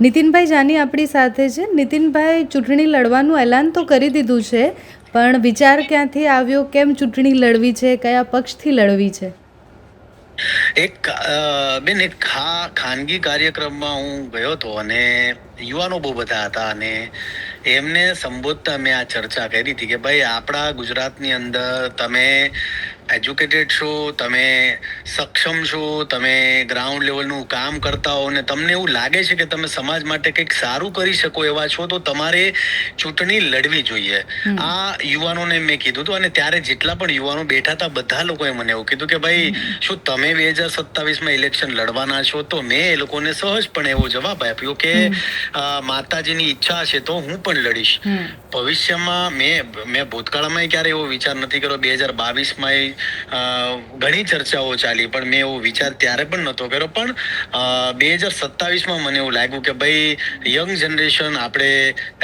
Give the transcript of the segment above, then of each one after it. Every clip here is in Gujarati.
નીતિનભાઈ જાની આપણી સાથે છે. નીતિનભાઈ, ચૂંટણી લડવાનું એલાન તો કરી દીધું છે, પણ વિચાર ક્યાંથી આવ્યો, કેમ ચૂંટણી લડવી છે, કયા પક્ષથી લડવી છે? એક ખાનગી કાર્યક્રમમાં હું ગયો હતો અને યુવાનો બહુ બધા હતા અને એમને સંબોધતા મેં આ ચર્ચા કરી હતી કે ભાઈ આપણા ગુજરાતની અંદર તમે એજ્યુકેટેડ છો, તમે સક્ષમ છો, તમે ગ્રાઉન્ડ લેવલનું કામ કરતા હો અને તમને એવું લાગે છે કે તમે સમાજ માટે કંઈક સારું કરી શકો એવા છો, તો તમારે ચૂંટણી લડવી જોઈએ. આ યુવાનોને મેં કીધું હતું અને ત્યારે જેટલા પણ યુવાનો બેઠા હતા બધા લોકોએ મને એવું કીધું કે ભાઈ શું તમે 2027માં ઇલેક્શન લડવાના છો? તો મેં એ લોકોને સહજપણે એવો જવાબ આપ્યો કે માતાજીની ઈચ્છા છે તો હું પણ લડીશ. ભવિષ્યમાં મેં ભૂતકાળમાં ક્યારે એવો વિચાર નથી કર્યો. 2022માં ઘણી ચર્ચાઓ ચાલી, પણ મેં એવો વિચાર ત્યારે પણ નહોતો કર્યો. પણ 2027માં મને એવું લાગ્યું કે ભાઈ યંગ જનરેશન, આપણે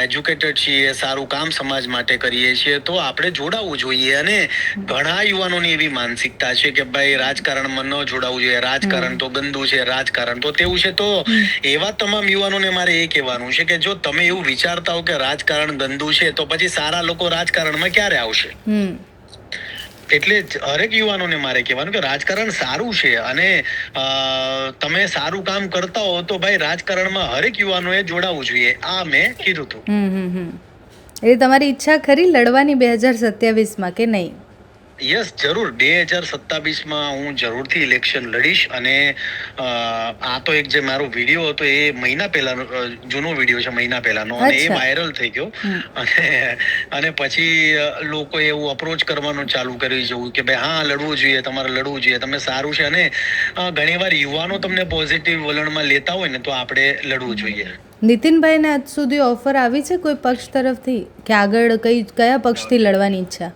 એજ્યુકેટેડ છીએ, સારું કામ સમાજ માટે કરીએ છીએ, તો આપણે જોડાવવું જોઈએ. અને ઘણા યુવાનોની એવી માનસિકતા છે કે ભાઈ રાજકારણમાં ન જોડાવવું જોઈએ, રાજકારણ તો ગંદુ છે, રાજકારણ તો તેવું છે. તો એવા તમામ યુવાનોને મારે એ કહેવાનું છે કે જો તમે એવું વિચારતા હો કે રાજકારણ ગંદુ છે, તો પછી સારા લોકો રાજકારણમાં ક્યારે આવશે? એટલે હરેક યુવાનોને મારે કહેવાનું કે રાજકારણ સારું છે અને તમે સારું કામ કરતા હો તો ભાઈ રાજકારણમાં હરેક યુવાનોએ જોડાવવું જોઈએ. આ મેં કીધું હતું. એ તમારી ઈચ્છા ખરી લડવાની 2027માં કે નહીં? યસ, જરૂર. 2027માં હું જરૂરથી ઇલેક્શન લડીશ. અને આ તો એક જે મારો વિડીયો હતો એ મહિના પહેલાનો જૂનો વિડીયો છે, મહિના પહેલાનો, અને એ વાયરલ થઈ ગયો. અને પછી લોકો એવું અપ્રોચ કરવાનું ચાલુ કર્યું જેવું કે ભાઈ હા લડવું જોઈએ, તમારે લડવું જોઈએ, તમે સારું છે. અને ઘણીવાર યુવાનો તમને પોઝિટિવ વલણમાં લેતા હોય ને તો આપણે લડવું જોઈએ. નીતિનભાઈને આજ સુધી ઓફર આવી છે કોઈ પક્ષ તરફથી કે આગળ કયા પક્ષથી લડવાની ઈચ્છા?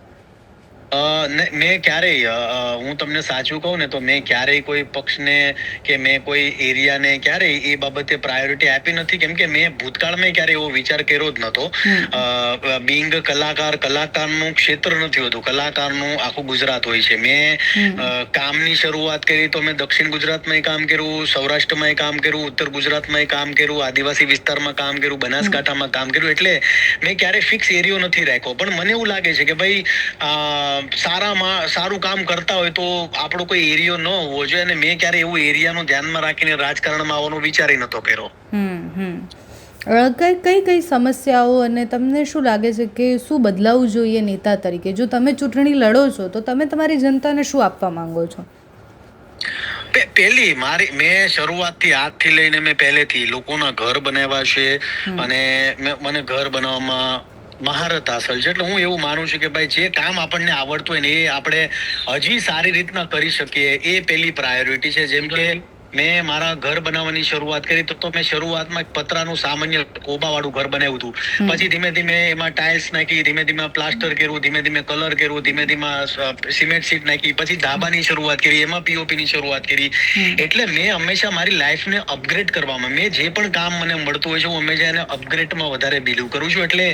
મેં ક્યારેય, હું તમને સાચું કહું ને તો મેં ક્યારેય કોઈ પક્ષને કે મેં કોઈ એરિયાને ક્યારેય એ બાબતે પ્રાયોરિટી આપી નથી, કેમ કે મેં ભૂતકાળમાં ક્યારે એવો વિચાર કર્યો જ નહોતો. બિંગ કલાકારનું ક્ષેત્ર નથી હોતું, કલાકારનું આખું ગુજરાત હોય છે. મેં કામની શરૂઆત કરી તો મેં દક્ષિણ ગુજરાતમાં કામ કર્યું, સૌરાષ્ટ્રમાં કામ કર્યું, ઉત્તર ગુજરાતમાં કામ કર્યું, આદિવાસી વિસ્તારમાં કામ કર્યું, બનાસકાંઠામાં કામ કર્યું. એટલે મેં ક્યારે ફિક્સ એરિયો નથી રાખ્યો. પણ મને એવું લાગે છે કે ભાઈ સારું કામ કરતા હોય તો આપણો કોઈ એરિયો ન હોવો જોઈએ. અને મેં ક્યારે એવું એરિયાનું ધ્યાનમાં રાખીને રાજકારણમાં આવવાનો વિચાર નહોતો કર્યો. કઈ સમસ્યાઓ અને તમને શું લાગે છે કે શું બદલાવવું જોઈએ નેતા તરીકે? જો તમે ચૂંટણી લડો છો તો તમે તમારી જનતાને શું આપવા માંગો છો? મેં શરૂઆતથી આજથી લઈને મેં પહેલેથી લોકોના ઘર બનાવ્યા છે અને મને ઘર બનાવવામાં મહારત હાંસલ છે. એટલે હું એવું માનું છું કે ભાઈ જે કામ આપણને આવડતું હોય ને એ આપણે હજી સારી રીતના કરી શકીએ, એ પહેલી પ્રાયોરિટી છે. જેમ કે મેં મારા ઘર બનાવવાની શરૂઆત કરી તો મેં શરૂઆતમાં પતરાનું સામાન્ય કોબાવાળું ઘર બનાવ્યું હતું. પછી ધીમે ધીમે એમાં ટાઇલ્સ નાખી, ધીમે ધીમે પ્લાસ્ટર કર્યું, ધીમે ધીમે કલર કર્યું, ધીમે ધીમે સિમેન્ટ સીટ નાખી, પછી ધાબાની શરૂઆત કરી, એમાં પીઓપીની શરૂઆત કરી. એટલે મેં હંમેશા મારી લાઈફને અપગ્રેડ કરવામાં, મેં જે પણ કામ મને મળતું હોય છે હું હંમેશા એને અપગ્રેડમાં વધારે બિલીવ કરું છું. એટલે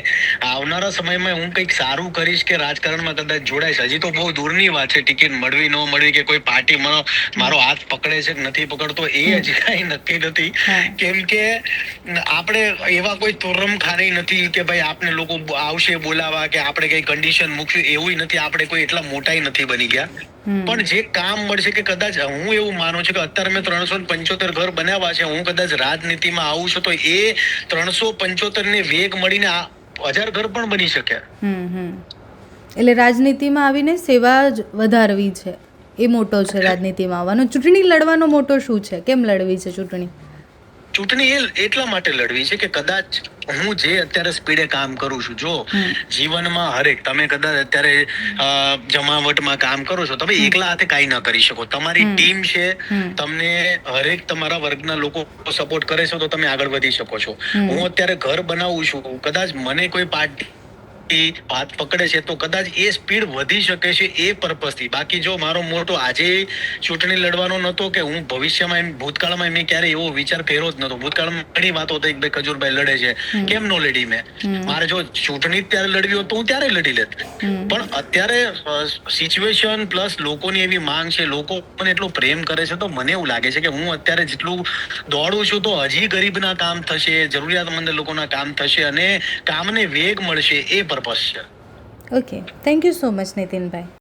આવનારા સમયમાં હું કંઈક સારું કરીશ કે રાજકારણમાં કદાચ જોડાઈશ. હજી તો બહુ દૂરની વાત છે, ટિકિટ મળવી ન મળવી કે કોઈ પાર્ટી મારો હાથ પકડે છે કે નથી પકડતો એ હજી કઈ નક્કી નથી. કેમ કે આપણે એવા કોઈ તોરમખાની નથી કે ભાઈ આપને લોકો આવશે બોલાવા કે આપણે કઈ કન્ડિશન મૂકશું, એવું નથી. આપણે કોઈ એટલા મોટાઈ નથી બની ગયા. પણ જે કામ મળશે, કે કદાચ હું એવું માનું છું કે અત્યારે મેં 375 ઘર બનાવ્યા છે, હું કદાચ રાજનીતિમાં આવું છું તો એ 375 ને વેગ મળીને 1000 ઘર પણ બની શકે. એટલે રાજનીતિમાં આવીને સેવા જ વધારવી છે, એ મોટો છે રાજનીતિમાં આવવાનો. ચૂંટણી લડવાનો મોટો શું છે? કેમ લડવી છે ચૂંટણી? ચૂંટણી એટલા માટે લડવી છે કે કદાચ હું જે અત્યારે સ્પીડે કામ કરું છું, જો જીવનમાં હરેક તમે કદાચ અત્યારે જમાવટમાં કામ કરો છો, તમે એકલા હાથે કાંઈ ન કરી શકો. તમારી ટીમ છે, તમને હરેક તમારા વર્ગના લોકો સપોર્ટ કરે છે તો તમે આગળ વધી શકો છો. હું અત્યારે ઘર બનાવું છું, કદાચ મને કોઈ પાર્ટી હાથ પકડે છે તો કદાચ એ સ્પીડ વધી શકે છે એ પર્પઝથી. બાકી જો મારો મોટો આજે ચૂંટણી લડવાનો નતો કે હું ભવિષ્યમાં ભૂતકાળમાં મેં ક્યારે એવો વિચાર કર્યો જ નતો. ભૂતકાળમાં ઘણી વાતો થઈ કે ભાઈ ખજૂરભાઈ લડે છે, કેમ નો લડી મેં. મારે જો ચૂંટણી ત્યારે લડવી હોત તો હું ત્યારે લડી લેત. પણ અત્યારે સિચ્યુએશન પ્લસ લોકોની એવી માંગ છે, લોકો મને એટલો પ્રેમ કરે છે, તો મને એવું લાગે છે કે હું અત્યારે જેટલું દોડું છું તો હજી ગરીબના કામ થશે, જરૂરિયાતમંદ લોકોના કામ થશે અને કામને વેગ મળશે, એ પર્પઝ છે. Okay, thank you so much Nitinbhai.